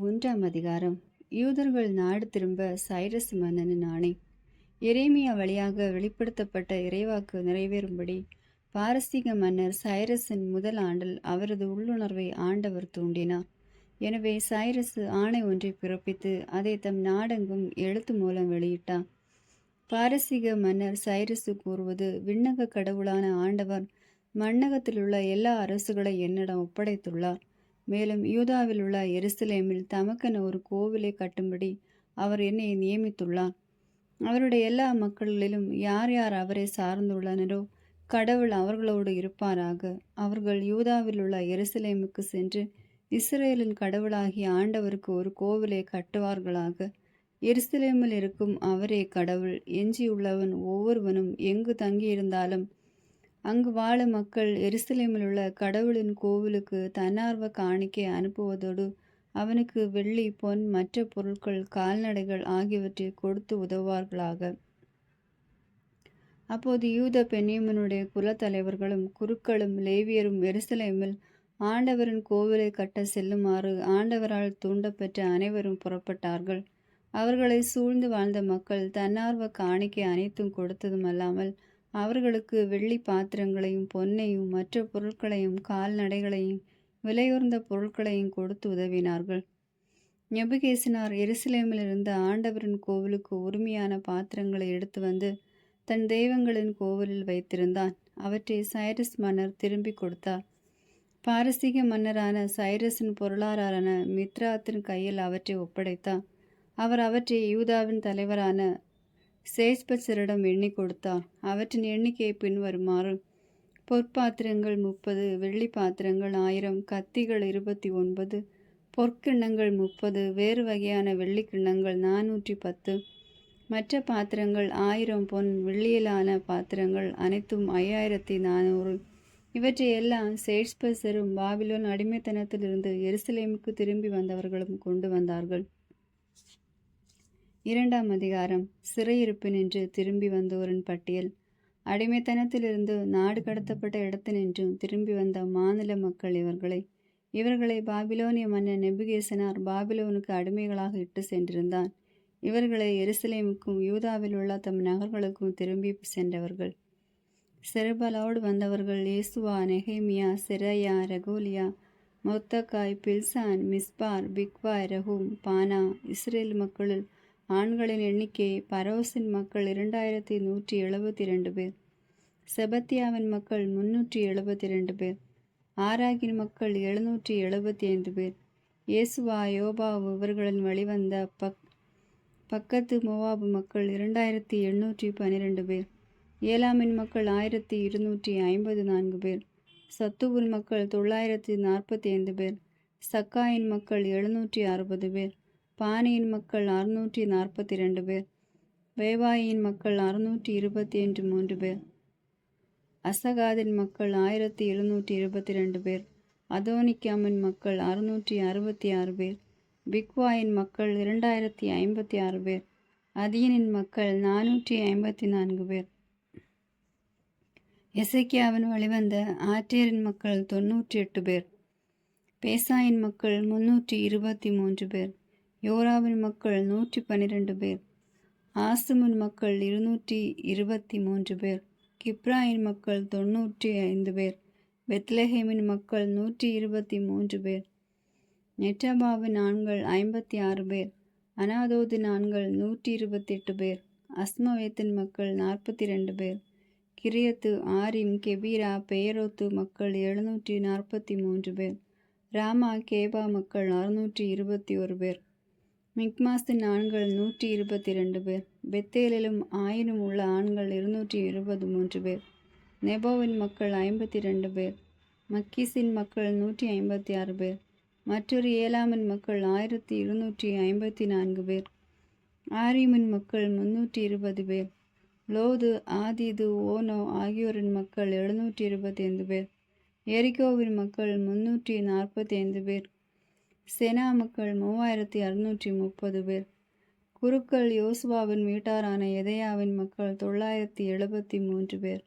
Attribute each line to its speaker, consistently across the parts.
Speaker 1: ஒன்றாம் அதிகாரம். யூதர்கள் நாடு திரும்ப சைரஸ் மன்னனின் ஆணை. எரேமியா வழியாக வெளிப்படுத்தப்பட்ட இறைவாக்கு நிறைவேறும்படி பாரசீக மன்னர் சைரஸின் முதல் ஆண்டில் அவரது உள்ளுணர்வை ஆண்டவர் தூண்டினார். எனவே சைரஸ் ஆணை ஒன்றை பிறப்பித்து அதை தம் நாடெங்கும் எழுத்து மூலம் வெளியிட்டார். பாரசீக மன்னர் சைரசு கூறுவது, விண்ணக கடவுளான ஆண்டவர் மண்ணகத்திலுள்ள எல்லா அரசுகளை என்னிடம் ஒப்படைத்துள்ளார். மேலும் யூதாவில் உள்ள எருசலேமில் தமக்கென ஒரு கோவிலை கட்டும்படி அவர் என்னை நியமித்துள்ளார். அவருடைய எல்லா மக்களிலும் யார் யார் அவரை சார்ந்துள்ளனரோ கடவுள் அவர்களோடு இருப்பாராக. அவர்கள் யூதாவில் உள்ள எருசலேமுக்கு சென்று இஸ்ரேலின் கடவுளாகிய ஆண்டவருக்கு ஒரு கோவிலை கட்டுவார்களாக. எருசலேமில் இருக்கும் அவரே கடவுள். எஞ்சியுள்ளவன் ஒவ்வொருவனும் எங்கு தங்கியிருந்தாலும் அங்கு வாழும் மக்கள் எருசலேமில் உள்ள கடவுளின் கோவிலுக்கு தன்னார்வ காணிக்கை அனுப்புவதோடு அவனுக்கு வெள்ளி, பொன், மற்ற பொருட்கள், கால்நடைகள் ஆகியவற்றை கொடுத்து உதவுவார்களாக. அப்போது யூத பென்யமீனுடைய குலத்தலைவர்களும் குருக்களும் லேவியரும் எருசலேமில் ஆண்டவரின் கோவிலை கட்ட செல்லுமாறு ஆண்டவரால் தூண்டப்பெற்ற அனைவரும் புறப்பட்டார்கள். அவர்களை சூழ்ந்து வாழ்ந்த மக்கள் தன்னார்வ காணிக்கை அனைத்தும் கொடுத்ததும் அல்லாமல் அவர்களுக்கு வெள்ளி பாத்திரங்களையும் பொன்னையும் மற்ற பொருட்களையும் கால்நடைகளையும் விலையுறந்த பொருட்களையும் கொடுத்து உதவினார்கள். நெபுகேசினார் எருசலேமில் இருந்த ஆண்டவரின் கோவிலுக்கு உரிமையான பாத்திரங்களை எடுத்து வந்து தன் தெய்வங்களின் கோவிலில் வைத்திருந்தான். அவற்றை சைரஸ் மன்னர் திரும்பி கொடுத்தார். பாரசீக மன்னரான சைரஸின் பொருளாளரான மித்ராத்தின் கையில் அவற்றை ஒப்படைத்தார். அவர் அவற்றை யூதாவின் தலைவரான சேஸ்பச்சரிடம் எண்ணி கொடுத்தார். அவற்றின் எண்ணிக்கை பின்வருமாறு: பொற்பாத்திரங்கள் 30, வெள்ளி பாத்திரங்கள் 1000, கத்திகள் 29, பொற்கிண்ணங்கள் 30, வேறு வகையான வெள்ளிக்கிண்ணங்கள் 410, மற்ற பாத்திரங்கள் 1000, பொன் வெள்ளியிலான பாத்திரங்கள் அனைத்தும் 5400. இவற்றை எல்லாம் சேஸ்பச்சரும் பாபிலோன் அடிமைத்தனத்திலிருந்து எருசலேமுக்கு திரும்பி வந்தவர்களும் கொண்டு வந்தார்கள். இரண்டாம் அதிகாரம். சிறையிருப்பினின்று திரும்பி வந்தோரின் பட்டியல். அடிமைத்தனத்திலிருந்து நாடு கடத்தப்பட்ட இடத்தினின்றும் திரும்பி வந்த மாநில மக்கள் இவர்களை பாபிலோனிய மன்னன் நெபுகேசனார் பாபிலோனுக்கு அடிமைகளாக இட்டு சென்றிருந்தான். இவர்களை எருசலேமுக்கும் யூதாவில் உள்ள தம் நகர்களுக்கும் திரும்பி சென்றவர்கள். செருபலோடு வந்தவர்கள் ஏசுவா, நெகேமியா, செராயா, ரகோலியா, மொத்தக்காய், பில்சான், மிஸ்பார், பிக்வாய், ரஹூம், பானா. இஸ்ரேல் மக்களில் ஆண்களின் எண்ணிக்கை: பரோசின் மக்கள் 2172 பேர், செபத்தியாவின் மக்கள் 372 பேர், ஆராகின் மக்கள் 775 பேர், ஏசுவா, யோபாவு இவர்களின் வழிவந்த பக்கத்து மோவாபு மக்கள் 2812 பேர், ஏலாமின் மக்கள் 1254 பேர், சத்துவின் மக்கள் 945 பேர், சக்காயின் மக்கள் 760 பேர், பானியின் மக்கள் 642 பேர், வேவாயின் மக்கள் 623 பேர், அசகாதின் மக்கள் 1722 பேர், அதோனிக்காமின் மக்கள் 666 பேர், பிக்வாயின் மக்கள் 2056 பேர், அதியனின் மக்கள் 454 பேர், எசேக்கியாவின் வழிவந்த ஆற்றேரின் மக்கள் 98 பேர், பேசாயின் மக்கள் 323 பேர், யோராவின் மக்கள் 112 பேர், ஆசுமின் மக்கள் 223 பேர், கிப்ராயின் மக்கள் 95 பேர், பெத்லஹேமின் மக்கள் 123 பேர், நெட்டபாவின் ஆண்கள் 56 பேர், அனாதோதின் ஆண்கள் 128 பேர், அஸ்மவேத்தின் மக்கள் 42 பேர், கிரியத்து ஆரிம், கெபீரா, பெயரோத்து மக்கள் 743 பேர், ராமா கேபா மக்கள் 621 பேர், மிக்மாஸின் ஆண்கள் 122 பேர், பெத்தேலிலும் ஆயினும் உள்ள ஆண்கள் 223 பேர், நெபோவின் மக்கள் 52 பேர், மக்கீஸின் மக்கள் 156 பேர், மற்றொரு ஏலாமின் மக்கள் 1254 பேர், ஆரிமின் மக்கள் 320 பேர், லோது, ஆதிது, ஓனோ ஆகியோரின் மக்கள் 725 பேர், எரிகோவின் மக்கள் 345 பேர், செனா மக்கள் 3630 பேர், குருக்கள் யோசுவாவின் வீட்டாரான எதேயாவின் மக்கள் 973 பேர்,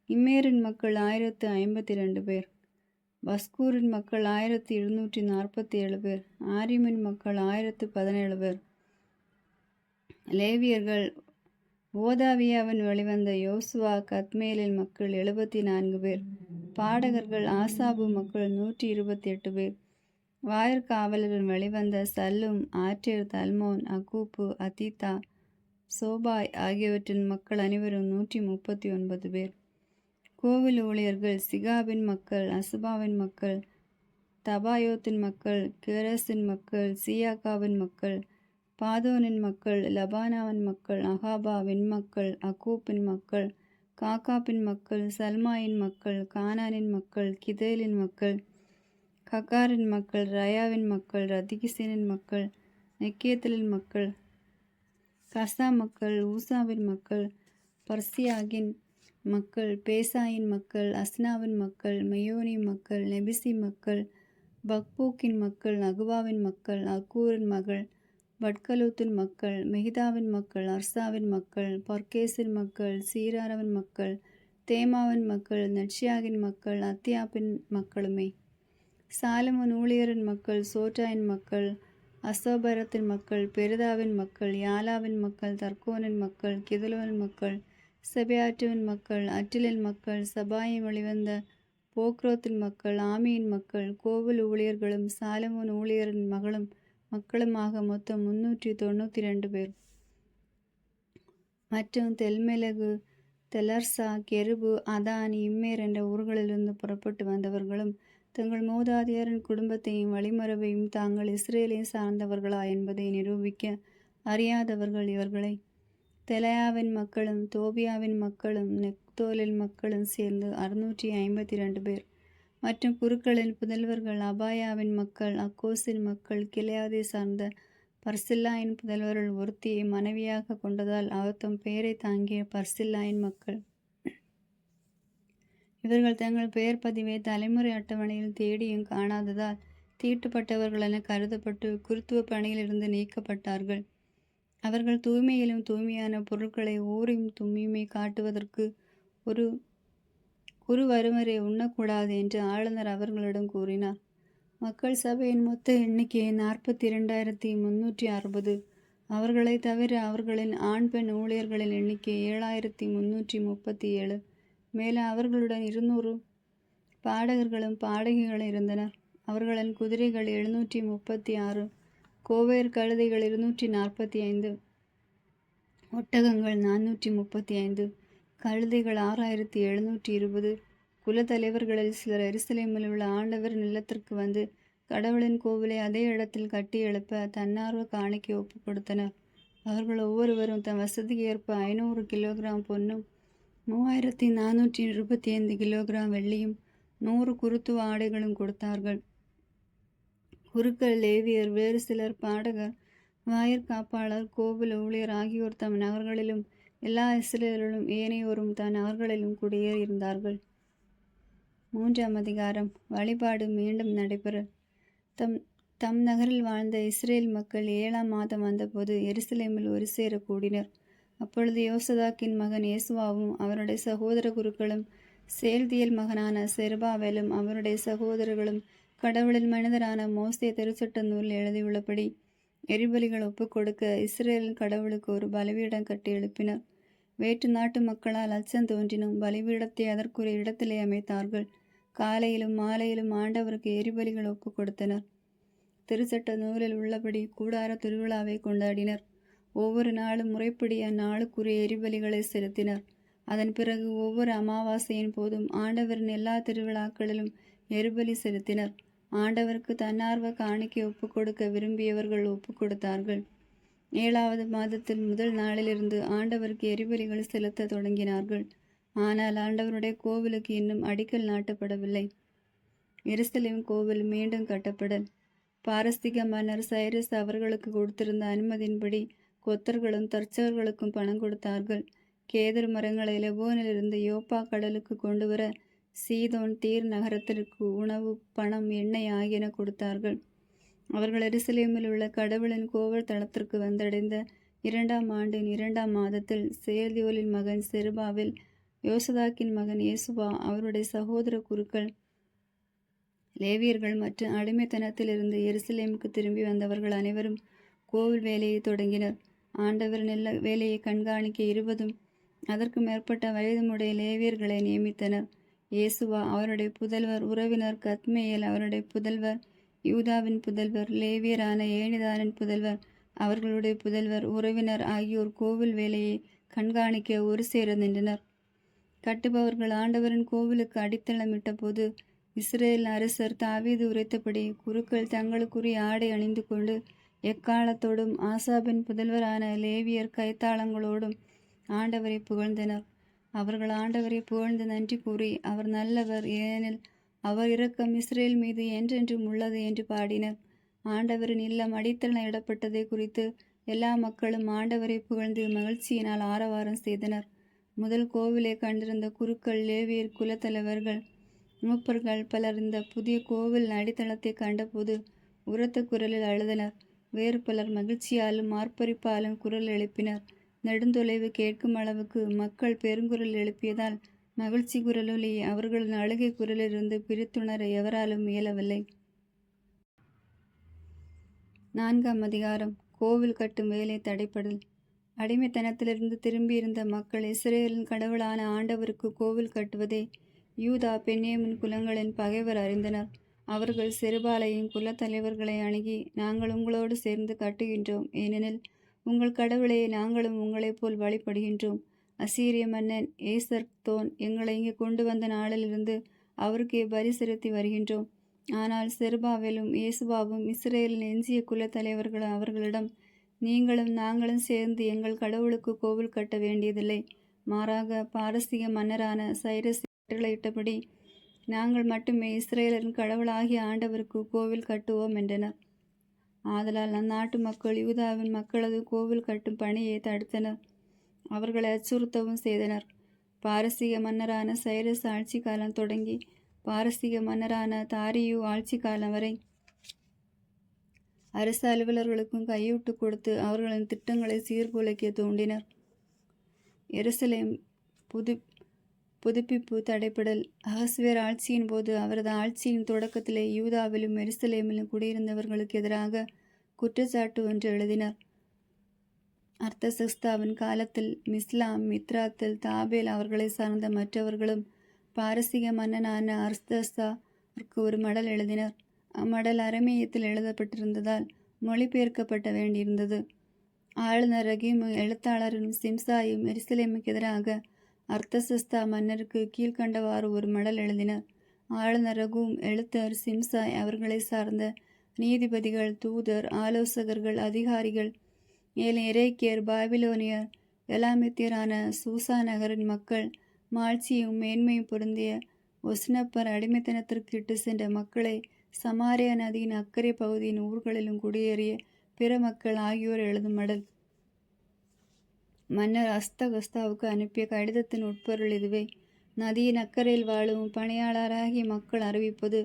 Speaker 1: இம்மேரின் மக்கள் 1052 பேர், பஸ்கூரின் மக்கள் 1747 பேர். ஆரிமின் மக்கள் 1017 பேர். லேவியர்கள் ஓதாவியாவின் வழிவந்த யோசுவா கத்மேலின் மக்கள் 74 பேர். பாடகர்கள் ஆசாபு மக்கள் 128 பேர். வாயிற்காவலரின் வழிவந்த சல்லும் ஆற்றேர் தல்மோன் அக்கூப்பு அதிதா சோபாய் ஆகியவற்றின் மக்கள் அனைவரும் 139 பேர். கோவில் ஊழியர்கள் சிகாபின் மக்கள், அசுபாவின் மக்கள், தபாயோத்தின் மக்கள், கேரஸின் மக்கள், சியாக்காவின் மக்கள், பாதோனின் மக்கள், லபானாவின் மக்கள், அகாபாவின் மக்கள், அக்கூப்பின் மக்கள், காக்காப்பின் மக்கள், சல்மாயின் மக்கள், கானானின் மக்கள், கிதேலின் மக்கள், கக்காரின் மக்கள், ரயாவின் மக்கள், ரதிகிசினின் மக்கள், நெக்கேத்தலின் மக்கள், கசா மக்கள், ஊசாவின் மக்கள், பர்சியாகின் மக்கள், பேசாயின் மக்கள், அஸ்னாவின் மக்கள், மெயோனி மக்கள், நெபிசி மக்கள், பக்பூக்கின் மக்கள், அகுவாவின் மக்கள், அக்கூரின் மகள், பட்கலூத்தின் மக்கள், மெகிதாவின் மக்கள், அர்சாவின் மக்கள், பர்கேசின் மக்கள், சீராரவின் மக்கள், தேமாவின் மக்கள், நட்சியாகின் மக்கள், அத்தியாப்பின் மக்களுமே. சாலமோன் ஊழியரின் மக்கள், சோட்டாயின் மக்கள், அசோபரத்தின் மக்கள், பெரிதாவின் மக்கள், யாலாவின் மக்கள், தர்கோனின் மக்கள், கிதுலோனின் மக்கள், செபயாட்டுவின் மக்கள், அட்டிலின் மக்கள், சபாயின் வழிவந்த போக்ரோத்தின் மக்கள், ஆமியின் மக்கள், கோவில் ஊழியர்களும் சாலமோன் ஊழியரின் மக்களுமாக மொத்தம் 392 பேர். மற்றும் தெல்மெலகு, தெலர்சா, கெருபு, அதான், இம்மேர் என்ற ஊர்களிலிருந்து புறப்பட்டு வந்தவர்களும் தங்கள் மூதாதையரின் குடும்பத்தையும் வழிமரபையும் தாங்கள் இஸ்ரேலை சார்ந்தவர்களா என்பதை நிரூபிக்க அறியாதவர்கள் இவர்களே. தெலாயாவின் மக்களும் தோபியாவின் மக்களும் நெக்தோலின் மக்களும் சேர்ந்து 652 பேர். மற்றும் குருக்களின் புதல்வர்கள் அபாயாவின் மக்கள், அக்கோசின் மக்கள், கிளையாதை சார்ந்த பர்சில்லாயின் புதல்வர்கள் ஒருத்தியை மனைவியாக கொண்டதால் அவர் தம் பெயரை தாங்கிய பர்சில்லாயின் மக்கள். இவர்கள் தங்கள் பெயர் பதிவை தலைமுறை அட்டவணையில் தேடியும் காணாததால் தீட்டுப்பட்டவர்கள் என கருதப்பட்டு குருத்துவ பணியிலிருந்து நீக்கப்பட்டார்கள். அவர்கள் தூய்மையிலும் தூய்மையான பொருட்களை ஊரையும் தும்மியுமை காட்டுவதற்கு ஒரு குரு வருவரை உண்ணக்கூடாது என்று ஆளுநர் அவர்களிடம் கூறினார். மக்கள் சபையின் மொத்த எண்ணிக்கை 42,360. அவர்களை தவிர அவர்களின் ஆண் பெண் ஊழியர்களின் எண்ணிக்கை 7,337. மேலும் அவர்களுடன் 200 பாடகர்களும் பாடகிகளும் இருந்தனர். அவர்களின் குதிரைகள் 736, கோவேர் கழுதைகள் 245, ஒட்டகங்கள் 435, கழுதைகள் 6,720. குலத்தலைவர்களில் சிலர் எருசலேமில் உள்ள ஆண்டவர் நிலத்திற்கு வந்து கடவுளின் கோவிலை அதே இடத்தில் கட்டி எழுப்ப தன்னார்வ காணிக்கை ஒப்பு கொடுத்தனர். அவர்கள் ஒவ்வொருவரும் தம் வசதிக்கு ஏற்ப 500 கிலோகிராம் பொன்னும் 3,425 கிலோகிராம் வெள்ளியும் 100 குருத்துவ ஆடைகளும் கொடுத்தார்கள். குருக்கள், லேவியர், வேறு சிலர், பாடகர், வாயிற்காப்பாளர், கோவில் ஊழியர் ஆகியோர் தம் நகர்களிலும் எல்லா இஸ்ரேலர்களும் ஏனையோரும் தன் நகர்களிலும் குடியேறியிருந்தார்கள். 3ஆம் அதிகாரம். வழிபாடு மீண்டும் நடைபெற. தம் நகரில் வாழ்ந்த இஸ்ரேல் மக்கள் 7ஆம் மாதம் வந்தபோது எருசலேமில் ஒரு சேர கூடினர். அப்பொழுது யோசதாக்கின் மகன் யேசுவாவும் அவருடைய சகோதர குருக்களும் சேல்தியல் மகனான செருபாவேலும் அவருடைய சகோதரர்களும் கடவுளின் மனிதரான மோசே திருச்சட்ட நூலில் எழுதியுள்ளபடி எரிபலிகள் ஒப்புக் கொடுக்க இஸ்ரேலின் கடவுளுக்கு ஒரு பலிபீடம் கட்டி எழுப்பினர். வேற்று நாட்டு மக்களால் அச்சம் தோன்றினும் பலிபீடத்தை அதற்குரிய இடத்திலே அமைத்தார்கள். காலையிலும் மாலையிலும் ஆண்டவருக்கு எரிபலிகள் ஒப்புக் கொடுத்தனர். திருச்சட்ட நூலில் உள்ளபடி கூடார திருவிழாவை கொண்டாடினர். ஒவ்வொரு நாளும் முறைப்படி அந்நாளுக்குரிய எரிபலிகளை செலுத்தினர். அதன் பிறகு ஒவ்வொரு அமாவாசையின் போதும் ஆண்டவரின் எல்லா திருவிழாக்களிலும் எரிபலி செலுத்தினர். ஆண்டவருக்கு தன்னார்வ காணிக்கை ஒப்புக் கொடுக்க விரும்பியவர்கள் ஒப்புக் கொடுத்தார்கள். 7ஆவது மாதத்தில் முதல் நாளிலிருந்து ஆண்டவருக்கு எரிபலிகள் செலுத்த தொடங்கினார்கள். ஆனால் ஆண்டவருடைய கோவிலுக்கு இன்னும் அடிக்கல் நாட்டப்படவில்லை. எருசலேம் கோவில் மீண்டும் கட்டப்படல். பாரசீக மன்னர் சைரஸ் அவர்களுக்கு கொடுத்திருந்த அனுமதியின்படி கொத்தர்களும் தர்ச்சகர்களுக்கும் பணம் கொடுத்தார்கள். கேதுரு மரங்களை லெபோனிலிருந்து யோப்பா கடலுக்கு கொண்டு வர சீதோன், தீர் நகரத்திற்கு உணவு, பணம், எண்ணெய் ஆகியன கொடுத்தார்கள். அவர்கள் எருசலேமில் உள்ள கடவுளின் கோவில் தளத்திற்கு வந்தடைந்த 2ஆம் ஆண்டின் 2ஆம் மாதத்தில் சேல்தியோலின் மகன் செருபாவில், யோசதாக்கின் மகன் யேசுவா, அவருடைய சகோதர குருக்கள், லேவியர்கள் மற்றும் அடிமைத்தனத்திலிருந்து எருசலேமுக்கு திரும்பி வந்தவர்கள் அனைவரும் கோவில் வேலையை தொடங்கினர். ஆண்டவர் நல்ல வேலையை கண்காணிக்க 20 அதற்கு மேற்பட்ட வயதுமுடைய லேவியர்களை நியமித்தனர். இயேசுவா அவருடைய புதல்வர், உறவினர் கத்மேயல் அவருடைய புதல்வர், யூதாவின் புதல்வர், லேவியரான ஏனிதானின் புதல்வர், அவர்களுடைய புதல்வர், உறவினர் ஆகியோர் கோவில் வேலையை கண்காணிக்க ஒரு சேர நின்றனர். கட்டுபவர்கள் ஆண்டவரின் கோவிலுக்கு அடித்தளமிட்ட போது இஸ்ரேல் அரசர் தாவீது உரைத்தபடி குருக்கள் தங்களுக்குரிய ஆடை அணிந்து கொண்டு எக்காலத்தோடும் ஆசாபின் புதல்வரான லேவியர் கைத்தாளங்களோடும் ஆண்டவரை புகழ்ந்தனர். அவர்கள் ஆண்டவரை புகழ்ந்து நன்றி கூறி, அவர் நல்லவர், ஏனெனில் அவர் இரக்கம் இஸ்ரேல் மீது என்றென்றும் உள்ளது என்று பாடினர். ஆண்டவரின் இல்லம் அடித்தளம் இடப்பட்டதை குறித்து எல்லா மக்களும் ஆண்டவரை புகழ்ந்து மகிழ்ச்சியினால் ஆரவாரம் செய்தனர். முதல் கோவிலை கண்டிருந்த குருக்கள், லேவியர் குலத்தலைவர்கள், மூப்பர்கள் பலர் இந்த புதிய கோவில் அடித்தளத்தை கண்டபோது உரத்த குரலில் அழுதனர். வேறு பலர் மகிழ்ச்சியாலும் ஆர்ப்பரிப்பாலும் குரல் எழுப்பினர். நெடுந்தொலைவு கேட்கும் அளவுக்கு மக்கள் பெருங்குரல் எழுப்பியதால் மகிழ்ச்சி குரலொலி அவர்களின் அழுகை குரலிலிருந்து பிரித்துணர எவராலும் இயலவில்லை. 4ஆம் அதிகாரம். கோவில் கட்டும் வேலை தடைப்படல். அடிமைத்தனத்திலிருந்து திரும்பியிருந்த மக்கள் இஸ்ரேலின் கடவுளான ஆண்டவருக்கு கோவில் கட்டுவதை யூதா பென்யமின் குலங்களின் பகைவர் அறிந்தனர். அவர்கள் செருபாலையின் குலத்தலைவர்களை அணுகி, நாங்கள் உங்களோடு சேர்ந்து கட்டுகின்றோம், ஏனெனில் உங்கள் கடவுளை நாங்களும் உங்களைப் போல் வழிபடுகின்றோம். அசீரிய மன்னன் ஏசர்தோன் எங்களை இங்கே கொண்டு வந்த நாளிலிருந்து அவருக்கே பலி செலுத்தி வருகின்றோம். ஆனால் செருபாவேலும் இயேசுவாவும் இஸ்ரேலின் எஞ்சிய குலத்தலைவர்கள் அவர்களிடம், நீங்களும் நாங்களும் சேர்ந்து எங்கள் கடவுளுக்கு கோவில் கட்ட வேண்டியதில்லை, மாறாக பாரசீக மன்னரான சைரஸ் கட்டளையிட்டபடி நாங்கள் மட்டுமே இஸ்ரேலரின் கடவுளாகிய ஆண்டவருக்கு கோவில் கட்டுவோம் என்றனர். ஆதலால் அந்நாட்டு மக்கள் யூதாவின் மக்களது கோவில் கட்டும் பணியை தடுத்தனர். அவர்களை அச்சுறுத்தவும் செய்தனர். பாரசீக மன்னரான சைரஸ் ஆட்சி காலம் தொடங்கி பாரசீக மன்னரான தாரியு ஆட்சி காலம் வரை அரசு அலுவலர்களுக்கும் கையூட்டு கொடுத்து அவர்களின் திட்டங்களை சீர்குலைக்க தூண்டினர். எருசலேம் புதுப்பிப்பு தடைப்படல். அகஸ்வேர் ஆட்சியின் போது அவரது ஆட்சியின் தொடக்கத்திலே யூதாவிலும் எருசலேமிலும் குடியிருந்தவர்களுக்கு எதிராக குற்றச்சாட்டு ஒன்று எழுதினார். அர்த்தசஸ்தாவின் காலத்தில் மிஸ்லாம், மித்ராத்தில், தாபேல் அவர்களை சார்ந்த மற்றவர்களும் பாரசீக மன்னனான அர்த்தசாவிற்கு ஒரு மடல் எழுதினர். அம்மடல் அரமேயத்தில் எழுதப்பட்டிருந்ததால் மொழிபெயர்க்கப்பட்ட வேண்டியிருந்தது. ஆளுநர் ரகீமும் எழுத்தாளரும் சிம்சாயும் எருசலேமுக்கு எதிராக அர்த்தசஸ்தா மன்னருக்கு கீழ்கண்டவாறு ஒரு மடல் எழுதினர். ஆளுநர் ரகூம், எழுத்தர் சிம்சாய், அவர்களை சார்ந்த நீதிபதிகள், தூதர், ஆலோசகர்கள், அதிகாரிகள், எரேக்கியர், பாபிலோனியர், எலாமித்தியரான சூசா நகரின் மக்கள், மாட்சியும் மேன்மையும் பொருந்திய ஒஸ்னப்பர் அடிமைத்தனத்திற்கு இட்டு சென்ற மக்களை, சமாரியா நதியின் அக்கறை பகுதியின் ஊர்களிலும் குடியேறிய பிற மக்கள் ஆகியோர் எழுதும் மடல். மன்னர் அஸ்தகஸ்தாவுக்கு அனுப்பிய கடிதத்தின் உட்பொருள் இதுவே: நதியின் அக்கறையில் வாழும் பணியாளராகிய மக்கள் அறிவிப்பது: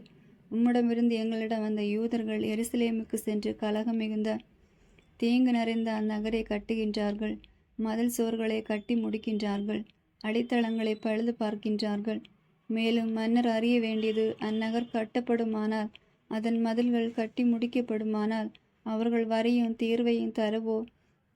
Speaker 1: உம்மிடமிருந்து எங்களிடம் வந்த யூதர்கள் எருசலேமுக்கு சென்று கலகம் மிகுந்த தீங்கு நிறைந்த அந்நகரை கட்டுகின்றார்கள். மதில் சுவர்களை கட்டி முடிக்கின்றார்கள். அடித்தளங்களை பழுது பார்க்கின்றார்கள். மேலும் மன்னர் அறிய வேண்டியது, அந்நகர் கட்டப்படுமானால், அதன் மதில்கள் கட்டி முடிக்கப்படுமானால், அவர்கள் வரியும் தீர்வையும் தரவோ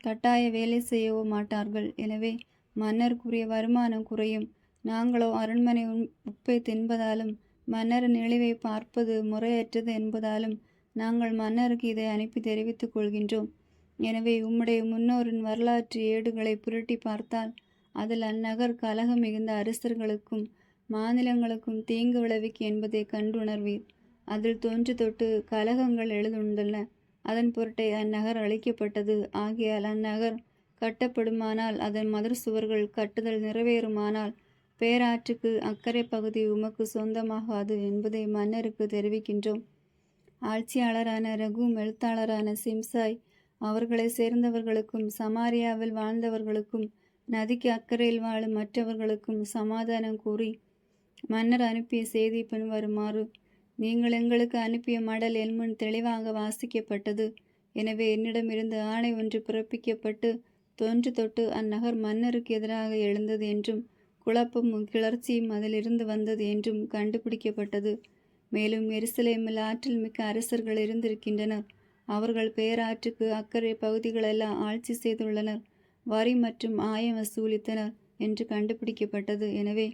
Speaker 1: கட்டாய வேலை செய்யவோ மாட்டார்கள். எனவே மன்னருக்குரிய வருமானம் குறையும். நாங்களோ அரண்மனை உப்பை தின்பதாலும் மன்னரின் இழிவை பார்ப்பது முறையற்றது என்பதாலும் நாங்கள் மன்னருக்கு இதை அனுப்பி தெரிவித்துக் கொள்கின்றோம். எனவே உம்முடைய முன்னோரின் வரலாற்று ஏடுகளை புரட்டி பார்த்தால் அதில் அந்நகர் கலகம் மிகுந்த அரசர்களுக்கும் மாநிலங்களுக்கும் தீங்கு விளைவிக்கு என்பதை கண்டுணர்வீர். அதில் தொன்று தொட்டு கலகங்கள் எழுதுண்டுள்ளன. அதன் பொருட்டே அந்நகர் அழிக்கப்பட்டது. ஆகையால் அந்நகர் கட்டப்படுமானால், அதன் மதிர் சுவர்கள் கட்டுதல் நிறைவேறுமானால், பேராற்றுக்கு அக்கறை பகுதி உமக்கு சொந்தமாகாது என்பதை மன்னருக்கு தெரிவிக்கின்றோம். ஆட்சியாளரான ரகூம், எழுத்தாளரான சிம்சாய், அவர்களை சேர்ந்தவர்களுக்கும் சமாரியாவில் வாழ்ந்தவர்களுக்கும் நதிக்கு அக்கறையில் வாழும் மற்றவர்களுக்கும் சமாதானம் கூறி மன்னர் அனுப்பிய செய்தி பின்வருமாறு: நீங்கள் எங்களுக்கு அனுப்பிய மடல் என் முன் தெளிவாக வாசிக்கப்பட்டது. எனவே என்னிடமிருந்து ஆணை ஒன்று பிறப்பிக்கப்பட்டு தொன்று தொட்டு அந்நகர் மன்னருக்கு எதிராக எழுந்தது என்றும் குழப்பமும் கிளர்ச்சியும் அதிலிருந்து வந்தது என்றும் கண்டுபிடிக்கப்பட்டது. மேலும் எருசலேமில் ஆற்றல் மிக்க அரசர்கள் இருந்திருக்கின்றனர். அவர்கள் பேராற்றுக்கு அக்கறை பகுதிகளெல்லாம் ஆட்சி செய்துள்ளனர். வரி மற்றும் ஆயம் வசூலித்தனர் என்று கண்டுபிடிக்கப்பட்டது. எனவே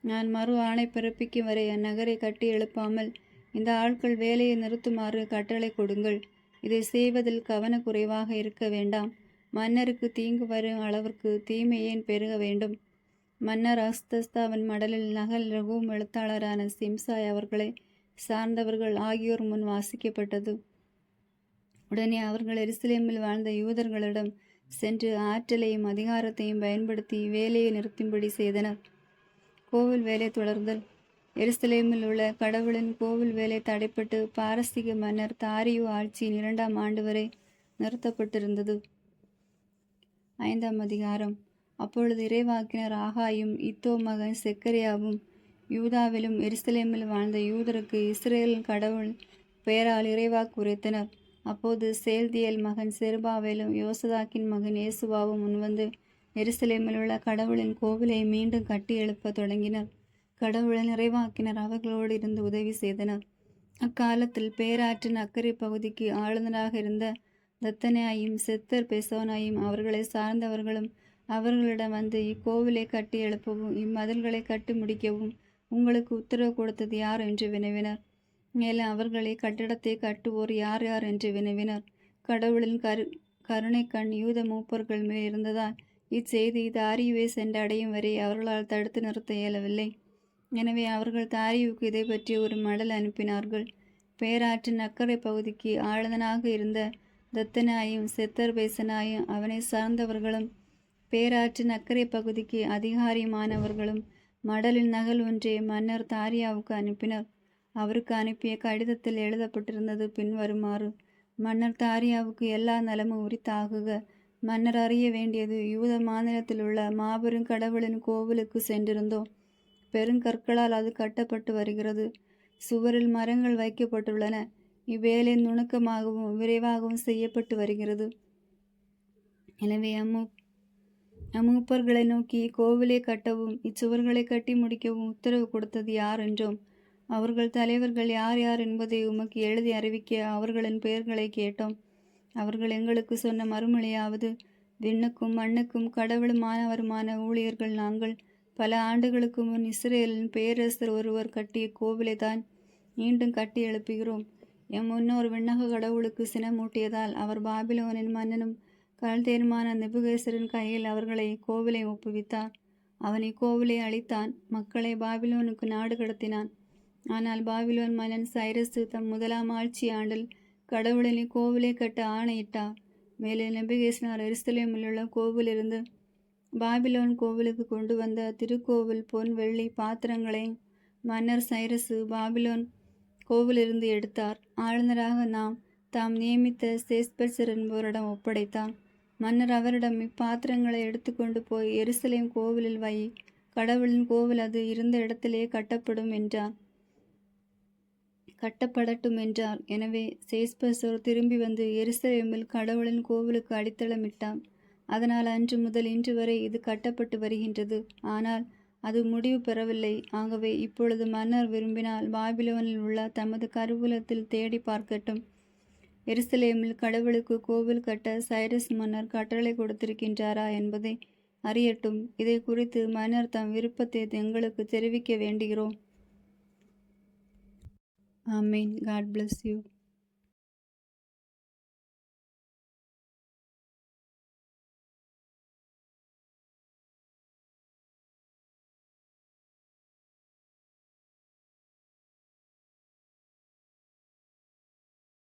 Speaker 1: நான் மறு ஆணை பிறப்பிக்கும் வரை அந்நகரை கட்டி எழுப்பாமல் இந்த ஆட்கள் வேலையை நிறுத்துமாறு கட்டளை கொடுங்கள். இதை செய்வதில் கவனக்குறைவாக இருக்க வேண்டாம். மன்னருக்கு தீங்கு வரும் அளவிற்கு தீமை ஏன் பெருக வேண்டும்? மன்னர் அஸ்தஸ்தாவின் மடலில் நகல் ரகூம் எழுத்தாளரான சிம்சாய் அவர்களை சார்ந்தவர்கள் ஆகியோர் முன் வாசிக்கப்பட்டது. உடனே அவர்கள் எருசலேமில் வாழ்ந்த யூதர்களிடம் சென்று ஆற்றலையும் அதிகாரத்தையும் பயன்படுத்தி வேலையை நிறுத்தும்படி செய்தனர். கோவில் வேலை தொடர்தல். எருசலேமில் உள்ள கடவுளின் கோவில் வேலை தடைப்பட்டு பாரசீக மன்னர் தாரியு ஆட்சியின் 2ஆம் ஆண்டு வரை நிறுத்தப்பட்டிருந்தது. 5ஆம் அதிகாரம். அப்பொழுது இறைவாக்கினர் ஆகாயும் இத்தோ மகன் செக்கரியாவும் யூதாவிலும் எருசலேமில் வாழ்ந்த யூதருக்கு இஸ்ரேலின் கடவுள் பெயரால் இறைவாக்கு உரைத்தனர். அப்போது சேல்தியேல் மகன் செருபாவேலும் யோசதாக்கின் மகன் இயேசுவாவும் முன்வந்து எருசலேமில் உள்ள கடவுளின் கோவிலை மீண்டும் கட்டி எழுப்ப தொடங்கினர். கடவுளின் இறைவாக்கினர் அவர்களோடு இருந்து உதவி செய்தனர். அக்காலத்தில் பேராற்றின் அக்கறை பகுதிக்கு ஆளுநராக இருந்த தத்தனையாயும் செத்தர் பெசோனாயும் அவர்களை சார்ந்தவர்களும் அவர்களிடம் வந்து, இக்கோவிலை கட்டி எழுப்பவும் இம்மதில்களை கட்டி முடிக்கவும் உங்களுக்கு உத்தரவு கொடுத்தது யார் என்று வினவினர். மேலும் அவர்களை கட்டிடத்தை கட்டுவோர் யார் யார் என்று வினவினர். கடவுளின் கருணை கண் யூத மூப்பர்கள் மேல் இருந்ததால் இச்செய்தி தாரியுவை சென்றடையும் வரை அவர்களால் தடுத்து நிறுத்த இயலவில்லை. எனவே அவர்கள் தாரியுவுக்கு இதை பற்றி ஒரு மடல் அனுப்பினார்கள். பேராற்றின் அக்கறை பகுதிக்கு ஆளுநனாக இருந்த தத்தனாயும் செத்தர் பேசனாயும் அவனை சார்ந்தவர்களும் பேராற்றின் அக்கறை பகுதிக்கு அதிகாரியுமானவர்களும் மடலின் நகல் ஒன்றை மன்னர் தாரியாவுக்கு அனுப்பினர். அவருக்கு அனுப்பிய கடிதத்தில் எழுதப்பட்டிருந்தது பின்வருமாறு: மன்னர் தாரியாவுக்கு எல்லா நலமும் உரித்தாகுக. மன்னர் அறிய வேண்டியது, யூத மாநிலத்தில் உள்ள மாபெரும் கடவுளின் கோவிலுக்கு சென்றிருந்தோம். பெருங்கற்களால் அது கட்டப்பட்டு வருகிறது. சுவரில் மரங்கள் வைக்கப்பட்டுள்ளன. இவ்வேலை நுணுக்கமாகவும் விரைவாகவும் செய்யப்பட்டு வருகிறது. எனவே அம்மூப்பர்களை நோக்கி கோவிலை கட்டவும் இச்சுவர்களை கட்டி முடிக்கவும் உத்தரவு கொடுத்தது யார் என்றும் அவர்கள் தலைவர்கள் யார் யார் என்பதை உமக்கு எழுதி அறிவிக்க அவர்களின் பெயர்களை கேட்டோம். அவர்கள் எங்களுக்கு சொன்ன மறுமொழியாவது: விண்ணுக்கும் மண்ணுக்கும் கடவுளுமானவருமான ஊழியர்கள் நாங்கள். பல ஆண்டுகளுக்கு முன் இஸ்ரேலின் பேரரசர் ஒருவர் கட்டிய கோவிலை தான் மீண்டும் கட்டி எழுப்புகிறோம். எம் முன்னோர் விண்ணக கடவுளுக்கு சினமூட்டியதால் அவர் பாபிலோனின் மன்னனும் கல்தேருமான நெபுகேசரின் கையில் அவர்களை கோவிலை ஒப்புவித்தார். அவன் இக்கோவிலை அழித்தான். மக்களை பாபிலோனுக்கு நாடு கடத்தினான். ஆனால் பாபிலோன் மன்னன் சைரசு தம் 1ஆம் ஆட்சி ஆண்டில் கடவுளின் இக்கோவிலை கட்ட ஆணையிட்டார். மேலும் நெபுகேஸ்னார் எருசலேமில் உள்ள கோவிலிருந்து பாபிலோன் கோவிலுக்கு கொண்டு வந்த திருக்கோவில் பொன் வெள்ளி பாத்திரங்களை மன்னர் சைரசு பாபிலோன் கோவிலிருந்து எடுத்தார். ஆளுநராக தாம் நியமித்த சேஸ்பெர்சர் என்பவரிடம் ஒப்படைத்தார். மன்னர் அவரிடம், இப்பாத்திரங்களை எடுத்துக்கொண்டு போய் எருசலேம் கோவிலில் வை. கடவுளின் கோவில் அது இருந்த இடத்திலே கட்டப்படட்டும் என்றார். எனவே சேஸ்பெர்சர் திரும்பி வந்து எருசலேமில் கடவுளின் கோவிலுக்கு அடித்தளமிட்டார். அதனால் அன்று முதல் இன்று வரை இது கட்டப்பட்டு வருகின்றது. ஆனால் அது முடிவு பெறவில்லை. ஆகவே இப்பொழுது மன்னர் விரும்பினால் பாபிலோனில் உள்ள தமது கருவூலத்தில் தேடி பார்க்கட்டும். எருசலேமில் கடவுளுக்கு கோவில் கட்ட சைரஸ் மன்னர் கட்டளை கொடுத்திருக்கின்றாரா என்பதை அறியட்டும். இதை குறித்து மன்னர் தம் விருப்பத்தை எங்களுக்கு தெரிவிக்க வேண்டுகிறோம். ஆமேன். God bless you.